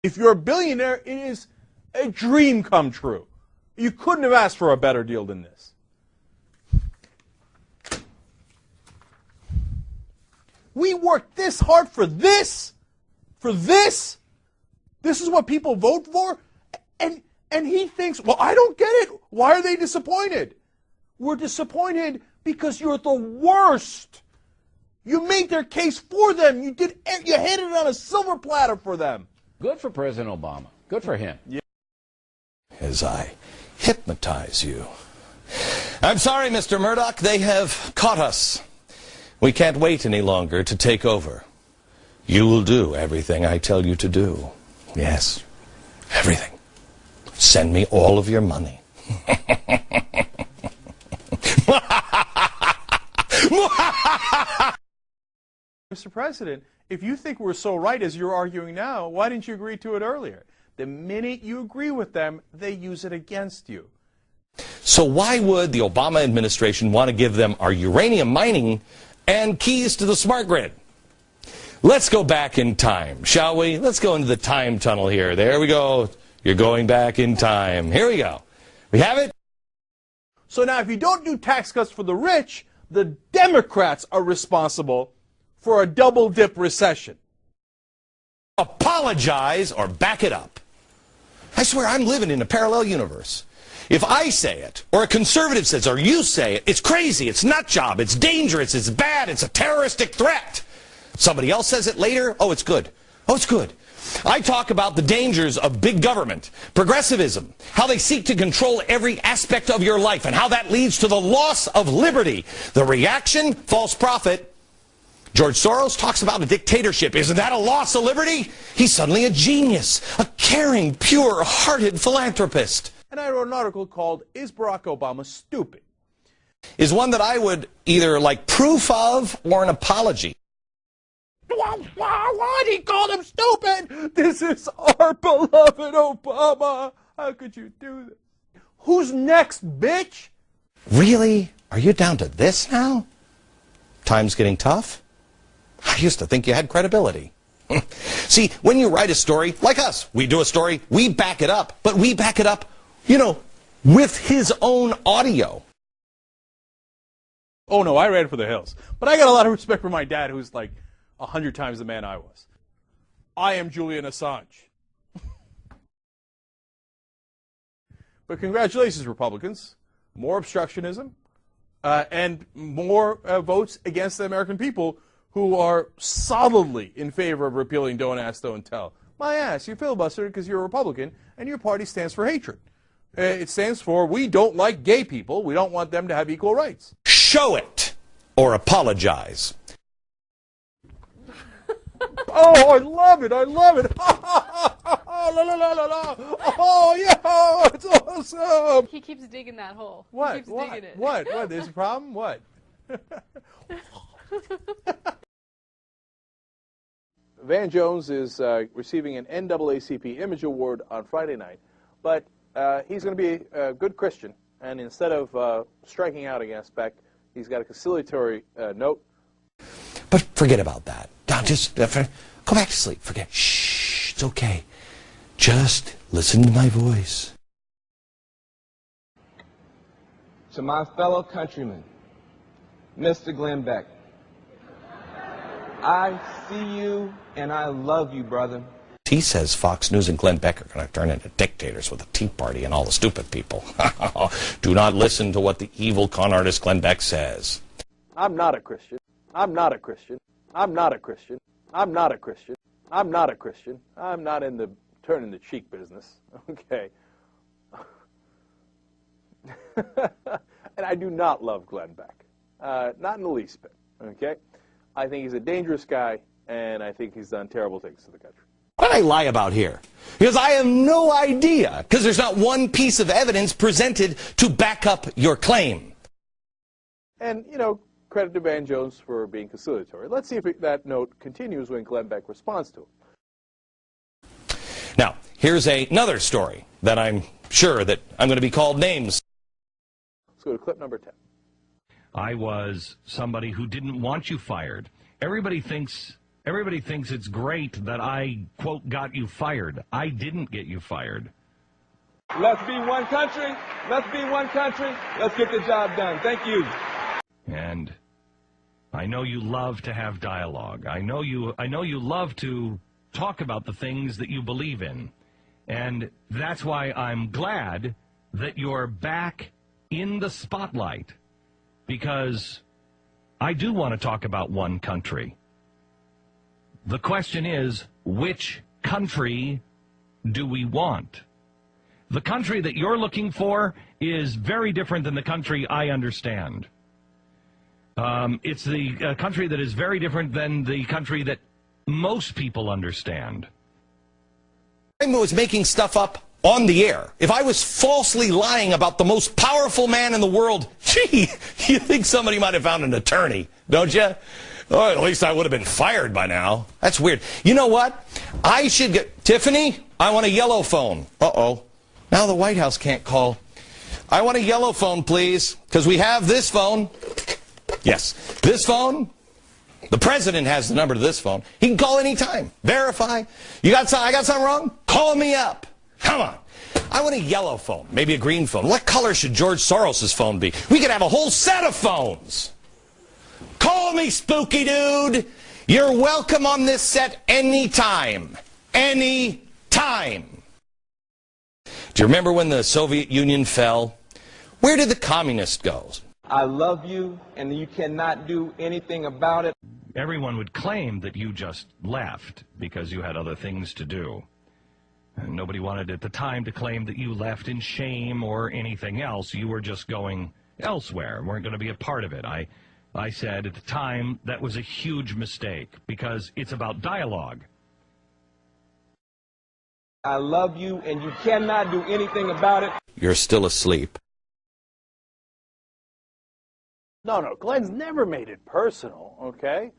If you're a billionaire, it is a dream come true. You couldn't have asked for a better deal than this. We worked this hard for this? For this? This is what people vote for? And he thinks, well, I don't get it. Why are they disappointed? We're disappointed because you're the worst. You made their case for them. You handed it on a silver platter for them. Good for President Obama. Good for him. Yeah. As I hypnotize you. I'm sorry, Mr. Murdoch. They have caught us. We can't wait any longer to take over. You will do everything I tell you to do. Yes, everything. Send me all of your money. Mr. President, if you think we're so right as you're arguing now, why didn't you agree to it earlier? The minute you agree with them, they use it against you. So why would the Obama administration want to give them our uranium mining and keys to the smart grid? Let's go back in time, shall we? Let's go into the time tunnel here. There we go. You're going back in time. Here we go. We have it? So now if you don't do tax cuts for the rich, the Democrats are responsible for a double-dip recession. Apologize or back it up. I swear I'm living in a parallel universe. If I say it, or a conservative says, or you say it, it's crazy, it's nut job, it's dangerous, it's bad, it's a terroristic threat. Somebody else says it later, oh, it's good. Oh, it's good. I talk about the dangers of big government, progressivism, how they seek to control every aspect of your life, and how that leads to the loss of liberty. The reaction, false prophet. George Soros talks about a dictatorship. Isn't that a loss of liberty? He's suddenly a genius, a caring, pure-hearted philanthropist. And I wrote an article called, Is Barack Obama Stupid? Is one that I would either like proof of or an apology. What? He called him stupid! This is our beloved Obama! How could you do this? Who's next, bitch? Really? Are you down to this now? Time's getting tough? I used to think you had credibility. See, when you write a story, like us, we do a story, we back it up, but we back it up, you know, with his own audio. Oh no, I ran for the hills. But I got a lot of respect for my dad, who's like 100 times the man I was. I am Julian Assange. But congratulations, Republicans. More obstructionism and more votes against the American people who are solidly in favor of repealing Don't Ask, Don't Tell. My ass, you filibuster because you're a Republican and your party stands for hatred. It stands for we don't like gay people. We don't want them to have equal rights. Show it or apologize. Oh, I love it. I love it. La, la, la, la, la. Oh, yeah. Oh, it's awesome. He keeps digging that hole. What? He keeps What? digging it. What? There's a problem? What? Van Jones is receiving an NAACP Image Award on Friday night, but he's going to be a good Christian, and instead of striking out against Beck, he's got a conciliatory note. But forget about that. Now just go back to sleep. Forget. Shh, it's okay. Just listen to my voice. To my fellow countrymen, Mr. Glenn Beck, I see you and I love you, brother. He says Fox News and Glenn Beck are going to turn into dictators with a Tea Party and all the stupid people. Do not listen to what the evil con artist Glenn Beck says. I'm not a Christian. I'm not a Christian. I'm not a Christian. I'm not a Christian. I'm not a Christian. I'm not in the turning the cheek business. Okay. And I do not love Glenn Beck. Not in the least bit. Okay. I think he's a dangerous guy, and I think he's done terrible things to the country. What did I lie about here? Because I have no idea, because there's not one piece of evidence presented to back up your claim. And, you know, credit to Van Jones for being conciliatory. Let's see if that note continues when Glenn Beck responds to it. Now, here's another story that I'm sure that I'm going to be called names. Let's go to clip number 10. I was somebody who didn't want you fired. Everybody thinks Everybody thinks it's great that I, quote, got you fired. I didn't get you fired. Let's be one country. Let's be one country. Let's get the job done. Thank you. And I know you love to have dialogue. I know you love to talk about the things that you believe in. And that's why I'm glad that you're back in the spotlight, because I do want to talk about one country. The question is, which country do we want? The country that you're looking for is very different than the country I understand. It's the country that is very different than the country that most people understand. I was making stuff up on the air. If I was falsely lying about the most powerful man in the world, gee, you think somebody might have found an attorney, don't you? Or at least I would have been fired by now. That's weird. You know what? I should get... Tiffany, I want a yellow phone. Uh-oh. Now the White House can't call. I want a yellow phone, please, because we have this phone. Yes, this phone. The president has the number to this phone. He can call anytime. Verify. I got something wrong? Call me up. Come on. I want a yellow phone, maybe a green phone. What color should George Soros' phone be? We could have a whole set of phones. Call me, spooky dude. You're welcome on this set anytime. Anytime. Do you remember when the Soviet Union fell? Where did the communists go? I love you, and you cannot do anything about it. Everyone would claim that you just left because you had other things to do. And nobody wanted at the time to claim that you left in shame or anything else. You were just going elsewhere, weren't going to be a part of it. I said at the time that was a huge mistake because it's about dialogue. I love you, and you cannot do anything about it. You're still asleep. No, Glenn's never made it personal, okay?